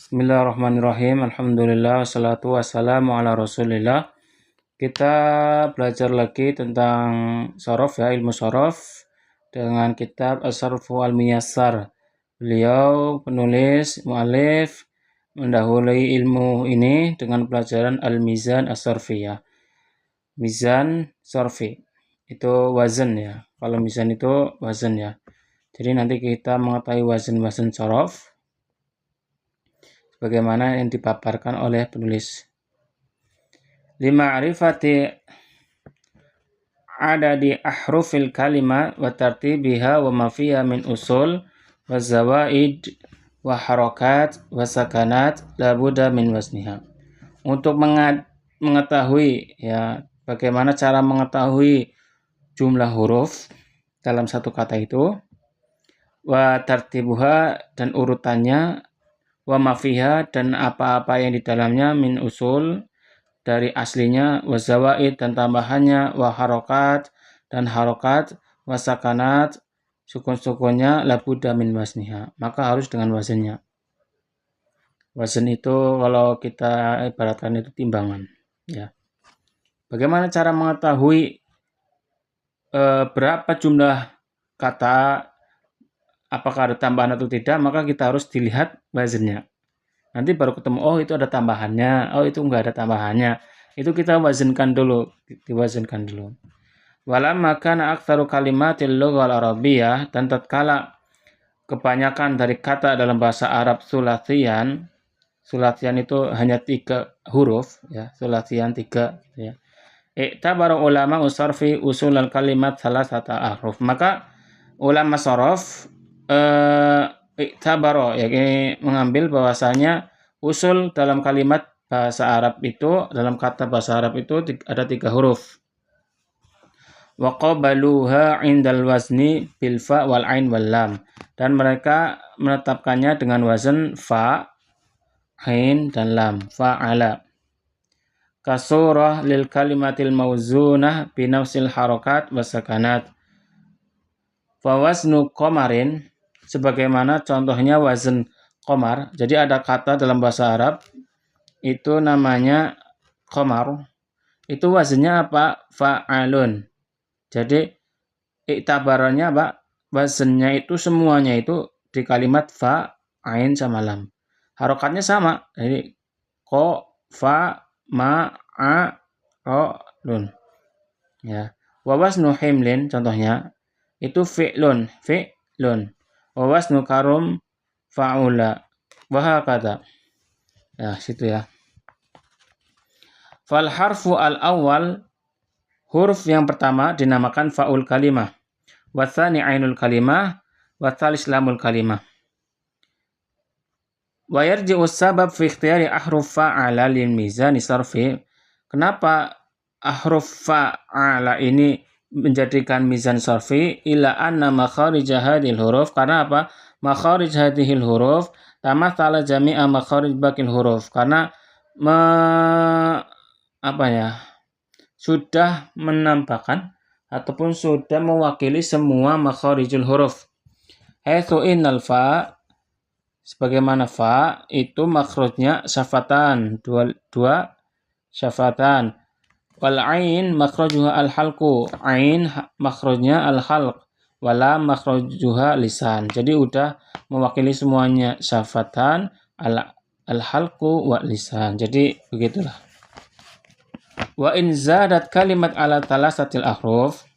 Bismillahirrahmanirrahim. Alhamdulillah, wassalatu wassalamu ala rasulillah. Kita belajar lagi tentang sorof ya, ilmu sorof dengan kitab As-Sarfu Al-Miyassar. Beliau penulis, mu'alif, mendahului ilmu ini dengan pelajaran Al-Mizan As-Sarfi ya. Mizan Sarfi, itu wazan ya. Kalau mizan itu wazan ya. Jadi nanti kita mengetahui wazan-wazan sorof bagaimana yang dipaparkan oleh penulis. Lima'rifati adadi ahrufil kalimat wa tartibiha wa ma fiha min usul wa zawaid wa harakat wa sakanat la budda min wasniha. Untuk mengetahui ya bagaimana cara mengetahui jumlah huruf dalam satu kata itu, wa tartibuha dan urutannya, wa mafiha dan apa-apa yang di dalamnya, min usul dari aslinya, wa zawaid dan tambahannya, wa harokat dan harokat, wa sakanat sukun-sukunnya, la budda min wasniha, maka harus dengan wazannya. Wazan itu kalau kita ibaratkan itu timbangan ya. Bagaimana cara mengetahui berapa jumlah kata, apakah ada tambahan atau tidak, maka kita harus dilihat wazannya. Nanti baru ketemu, oh itu ada tambahannya, oh itu enggak ada tambahannya. Itu kita wazinkan dulu, diwazinkan dulu. Walamma kana aktsaru kalimatil lughal arabiyyah, dan tatkala kebanyakan dari kata dalam bahasa Arab sulasian itu hanya 3 huruf ya, sulasian 3 ya. I'tabara ulama usarfi usulal kalimat salasata ahruf. Maka ulama sorof i'tabara yakni mengambil bahwasanya usul dalam kalimat bahasa Arab itu, dalam kata bahasa Arab itu ada 3 huruf. Wa qabaluha indal wazni bil fa wal ain wal lam, dan mereka menetapkannya dengan wazan fa, ain dan lam, fa'ala. Kasurah lil kalimatil mauzunah binafsil harakat wasakanat. Fawaznu qomarin, sebagaimana contohnya wazan qomar. Jadi ada kata dalam bahasa Arab itu namanya qomar. Itu wazannya apa? Fa'alun. Jadi iktabarannya apa? Wazannya itu semuanya itu di kalimat fa, ain sama lam. Harokatnya sama. Jadi ko, fa, ma, a, ro, lun. Ya. Wa waznu himlin contohnya itu fi'lun. Wa waznu karum fa'ula. Wa hakadha. Ya, situ ya. Fal harfu al-awwal, huruf yang pertama dinamakan fa'ul kalimah. Wa tsani ainul kalimah, wa tsalis lamul kalimah. Wa yarji'u sabab fi ikhtiyari ahruf fa'ala lil mizani sarfi. Kenapa ahruf fa'ala ini menjadikan mizan sarfi? Ila anna makharij hadhil huruf, karena apa? Makharij hadhil huruf tamathala jami'a makharij baqil huruf, karena sudah menampakkan ataupun sudah mewakili semua makharijul huruf. Haitsu innal fa, sebagaimana fa itu makhrajnya syafatan, dua syafatan. Wal ain makhrajuha al halqu, ain makhrajnya al halq, wala makhrajuha lisan. Jadi udah mewakili semuanya, syafatan, al halqu wa lisan. Jadi begitulah. Wa in zadat kalimat ala talasatil ahruf.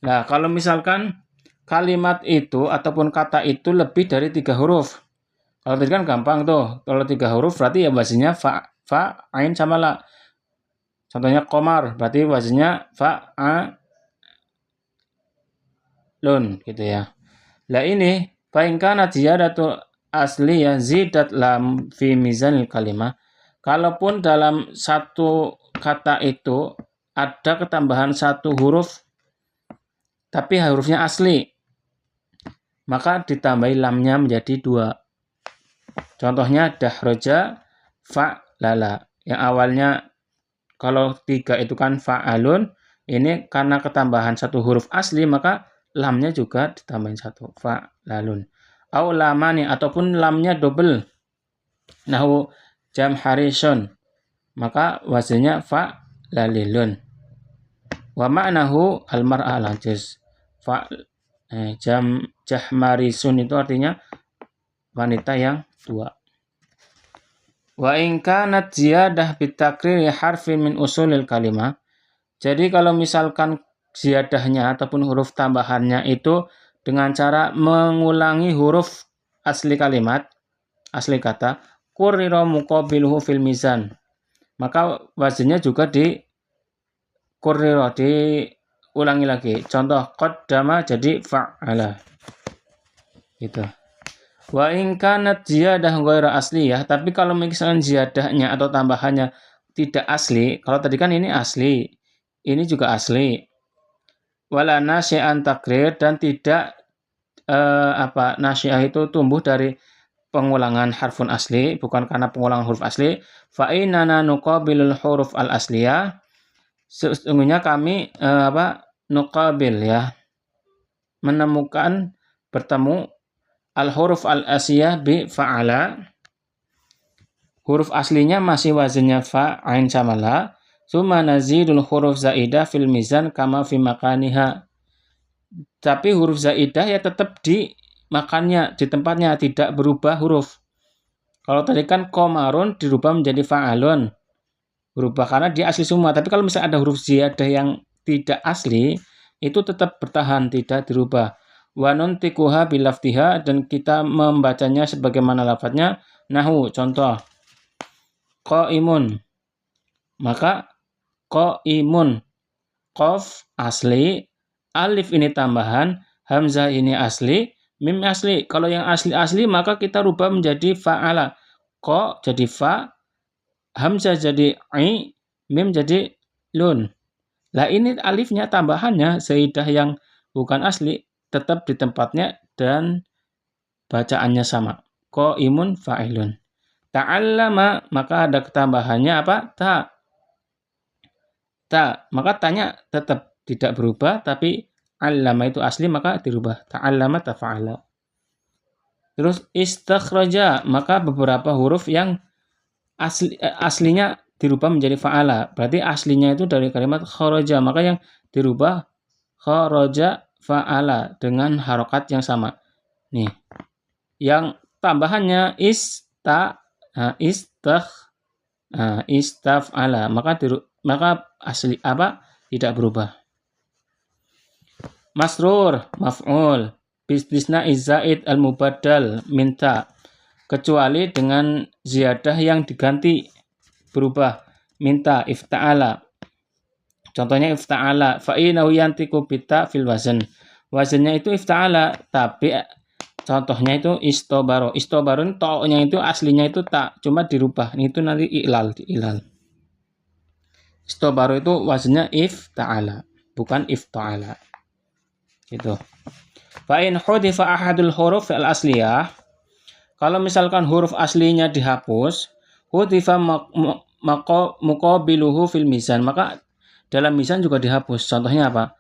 Nah, kalau misalkan kalimat itu ataupun kata itu lebih dari 3 huruf. Kalau tadi kan gampang tuh. Kalau 3 huruf berarti ya wazannya fa, ain sama la. Contohnya qomar, berarti wazannya fa, a, lun gitu ya. Lah ini fa in kana ziyadatu asliyah zidat lam fi mizanil kalimah. Kalaupun dalam satu kata itu ada ketambahan 1 huruf tapi hurufnya asli, maka ditambahi lamnya menjadi 2. Contohnya dahroja fa'lala. Yang awalnya kalau 3 itu kan fa'alun, ini karena ketambahan 1 huruf asli maka lamnya juga ditambahin 1, fa'lalun. Au lamani, ataupun lamnya double. Nahu jamharisun, maka wazannya fa'lalilun. Wa ma'nahu al-mar'a al-ajiz. Jahmarisun itu artinya wanita yang tua. Wa in kanat ziyadah bitakriri harfin min usulil kalimah. Jadi kalau misalkan ziyadahnya ataupun huruf tambahannya itu dengan cara mengulangi huruf asli kalimat, asli kata, qurrira muqabiluhu fil mizan. Maka wazannya juga qurrira, diulangi lagi. Contoh qaddama jadi fa'ala. Gitu. Wa in kanat ziyadah ghairu asliyah, tapi kalau misalkan ziyadahnya atau tambahannya tidak asli, kalau tadi kan ini asli, ini juga asli. Wala nasyi'an takrir, dan tidak nasyi'ah itu tumbuh dari pengulangan harfun asli, bukan karena pengulangan huruf asli. Fa inana nuqabilul huruf al asliyah, sesungguhnya kami nuqabil ya, menemukan, bertemu al-huruf al-asliyah bi fa'ala. Huruf aslinya masih wazannya fa, ain sama la. Summa nazidul huruf zaidah fil mizan kama fi makaniha. Tapi huruf zaidah ya tetap di makannya, di tempatnya, tidak berubah huruf. Kalau tadi kan komarun dirubah menjadi fa'alun, berubah karena dia asli semua. Tapi kalau misalnya ada huruf ziyadah yang tidak asli, itu tetap bertahan, tidak dirubah. Wa nuntikuha bilaftiha, dan kita membacanya sebagaimana lafadznya. Nahu, contoh qaimun, maka qaimun, qaf asli, alif ini tambahan, hamzah ini asli, mim asli. Kalau yang asli-asli maka kita rubah menjadi fa'ala. Qa jadi fa, hamzah jadi i, mim jadi lun. Lah ini alifnya tambahannya zaidah yang bukan asli tetap di tempatnya dan bacaannya sama. Qaimun fa'ilun. Ta'allama, maka ada ketambahannya apa? Ta. Maka tanya tetap tidak berubah, tapi allama itu asli maka dirubah. Ta'allama tafa'ala. Terus istakhraja, maka beberapa huruf yang aslinya dirubah menjadi fa'ala. Berarti aslinya itu dari kalimat kharaja, maka yang dirubah kharaja fa'ala dengan harokat yang sama. Nih, yang tambahannya istaf'ala, maka asli tidak berubah. Masrur maf'ul bistisna izaid al-mubaddal minta, kecuali dengan ziyadah yang diganti berubah, minta ifta'ala. Contohnya ifta'ala fa'inahu yantiku bita fil wazan. Wazannya itu ifta'ala, tapi contohnya itu istobaro. Istobaro to-nya itu aslinya itu tak, cuma dirubah. Itu nanti i'lal. Istobaro itu wazannya ifta'ala, bukan ifta'ala. Gitu. Fa'in hudifa ahadul huruf al-asliyah, kalau misalkan huruf aslinya dihapus, hudifa muqabiluhu fil mizan, maka dalam mizan juga dihapus. Contohnya apa?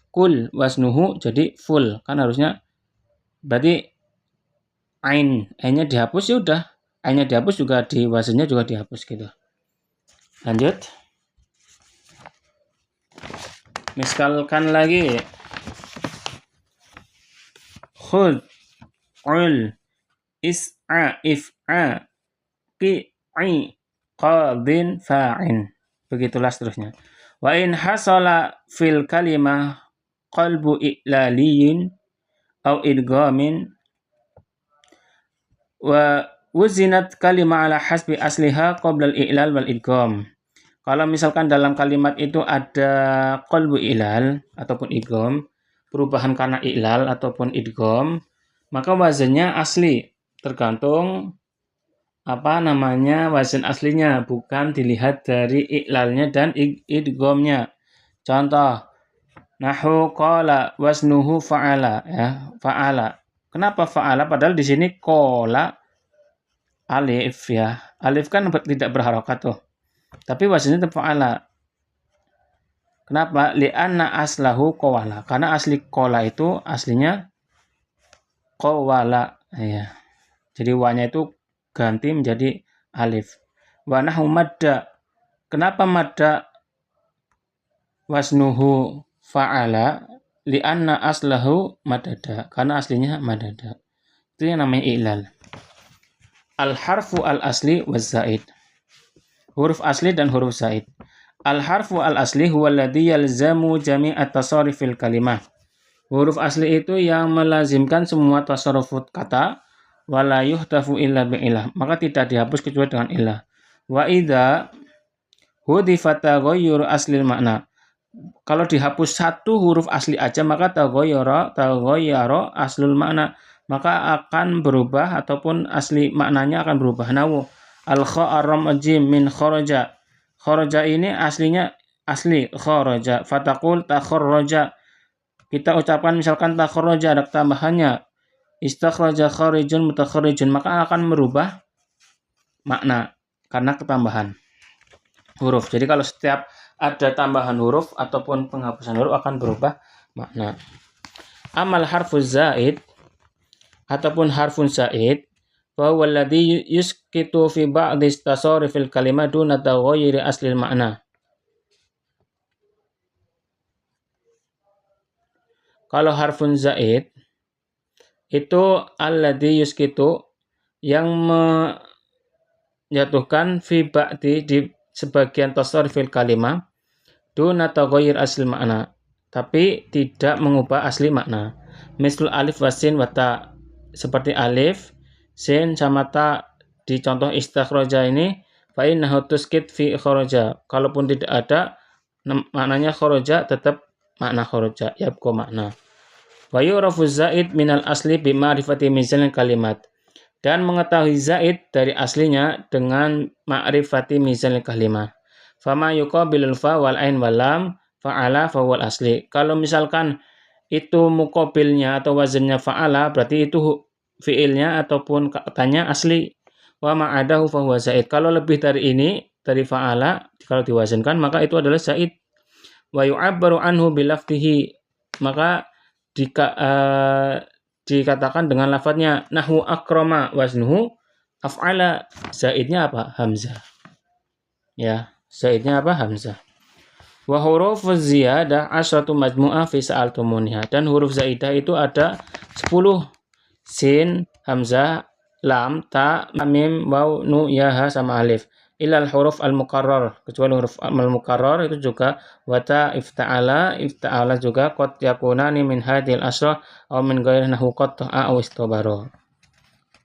Kul wasnuhu jadi full, kan harusnya berarti ainnya dihapus, ya udah, ainnya dihapus juga di wazannya juga dihapus gitu. Lanjut. Misalkan lagi khud, ul, is'a, if'a, qi'i, qadin, fa'in. Begitulah seterusnya. Wa in hasala fil kalimah qalbu i'laliyin au idgamin wa wuzinat kalimah ala hasbi asliha qabla al-i'lal wal idgam. Kalau misalkan dalam kalimat itu ada qalbu i'lal ataupun idgam, perubahan karena i'lal ataupun idgam, maka wazannya asli, tergantung wazan aslinya, bukan dilihat dari i'lalnya dan idghamnya. Contoh, nahu qala wasnuhu fa'ala, ya, fa'ala. Kenapa fa'ala? Padahal di sini qala alif, ya. Alif kan tidak berharokat tuh. Tapi wazannya tetap fa'ala. Kenapa? Li'anna aslahu qawala. Karena asli qala itu aslinya qawala, ya. Jadi wa-nya itu ganti menjadi alif. Wa nahu madda. Kenapa madda wasnuhu fa'ala? Li'anna aslahu madada. Karena aslinya madada. Itu yang namanya i'lal. Al-harfu al-asli wa zaid. Huruf asli dan huruf zaid. Al-harfu al-asli huwa alladhi yalzamu jami'at tasarifil kalimah. Huruf asli itu yang melazimkan semua tasarrufut kata. Wala yuhtafu illa bi'ilah. Maka tidak dihapus kecuali dengan ilah. Wa idza hudifat taghayyur aslil makna. Kalau dihapus satu huruf asli aja maka taghayyara aslul makna. Maka akan berubah ataupun asli maknanya akan berubah. Nawu al-kha ar-ram jim min kharaja. Kharaja ini aslinya asli kharaja. Fataqul takharraja. Kita ucapkan misalkan takharraja ada tambahannya. Istakhraja kharijun mutakharijun. Maka akan merubah makna karena ketambahan huruf. Jadi kalau setiap ada tambahan huruf ataupun penghapusan huruf akan berubah makna. Amal harfuz zaid ataupun harfun zaid fa huwa alladhi yuskitu fi ba'dhi tasarrufil kalimah duna taghayyuri aslil makna. Kalau harfun zaid itu alladhi yuskitu yang menjatuhkan fi ba'di di sebagian tasarrufil kalimah duna taghayyur asli makna, tapi tidak mengubah asli makna. Misal alif wasin wata, seperti alif, sin sama ta di contoh istakhraja ini fa innahu tuskit fi kharaja. Kalaupun tidak ada maknanya kharaja tetap makna kharaja, yabqa makna. Wa yurafu zaid minal asli bi ma'rifati mizanil kalimat. Dan mengetahui zaid dari aslinya dengan ma'rifati mizanil kalimah. Fama yuqabilul fa wal ain wal lam fa'ala fa wal asli. Kalau misalkan itu muqabilnya atau wazannya fa'ala, berarti itu fi'ilnya ataupun katanya asli. Wa ma'adahu fa huwa zaid. Kalau lebih dari ini, dari fa'ala, kalau diwazankan maka itu adalah zaid. Wa yu'abbaru anhu bilafdihi. Maka dikatakan dengan lafadznya nahwu akrama waznuhu af'ala. Zaidnya apa? Hamzah. Ya, zaidnya apa? Hamzah. Wa hurufuz ziyadah asyratu majmu'ah fi sa'altumuniha. Dan huruf zaidah itu ada 10. Sin, hamzah, lam, ta, mim, waw, nu, ya, ha sama alif. Ilal huruf al-mukarrar, kecuali huruf al-mukarrar itu juga wata ifta'ala juga qad yakunani min hadhil asrah aw min ghairi nahu qad ta'a aw istabara.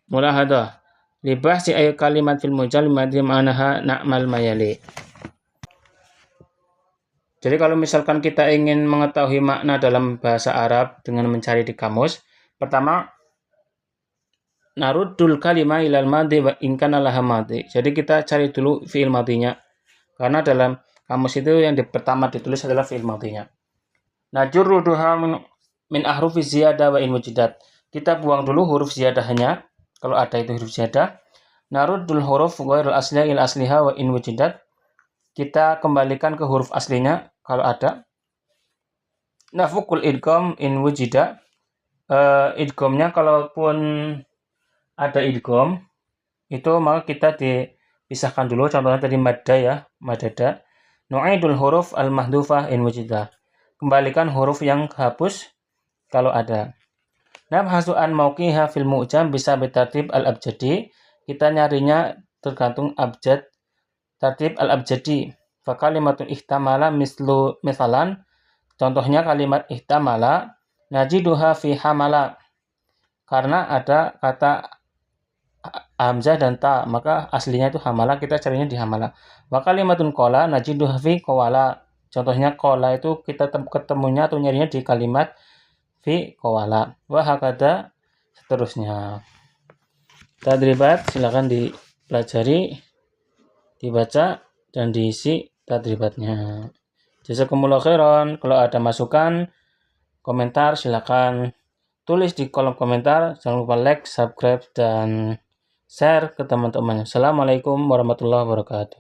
Mulahadah libahsi ay kalimat fil mujallimati ma'naha na'mal mayali. Jadi kalau misalkan kita ingin mengetahui makna dalam bahasa Arab dengan mencari di kamus, pertama naruddul kalimah ilal madhi wa in kana laha madhi. Jadi kita cari dulu fi'il madhinya. Karena dalam kamus itu yang pertama ditulis adalah fi'il madhinya. Najurruduha min ahrufi ziyadah wa in wujidat. Kita buang dulu huruf ziyadahnya kalau ada itu huruf ziyadah. Naruddul huruf ghairul asliha il asliha wa in wujidat. Kita kembalikan ke huruf aslinya kalau ada. Nafukul idgham in wujida. Idghamnya kalaupun ada idgham itu maka kita dipisahkan dulu, contohnya tadi madda ya, madada. Nu'idul huruf al-mahdhufah in wujida. Kembalikan huruf yang hapus kalau ada. Nabhasu an mauqiha fil mu'jam bisa bitartib al-abjadi. Kita nyarinya tergantung abjad tartib al-abjadi. Fa kalimatun ihtamala misalan. Contohnya kalimat ihtamala najiduha fi hamala. Karena ada kata hamzah dan ta, maka aslinya itu hamala, kita carinya di hamala. Wa kalimatun qala najiduha fi qawala. Contohnya qala itu kita ketemunya atau nyarinya di kalimat fi qawala. Wa hakada seterusnya. Tadribat silakan dipelajari, dibaca dan diisi tadribatnya. Jazakumullah khairan. Kalau ada masukan, komentar silakan tulis di kolom komentar. Jangan lupa like, subscribe dan share ke teman-teman. Assalamualaikum warahmatullahi wabarakatuh.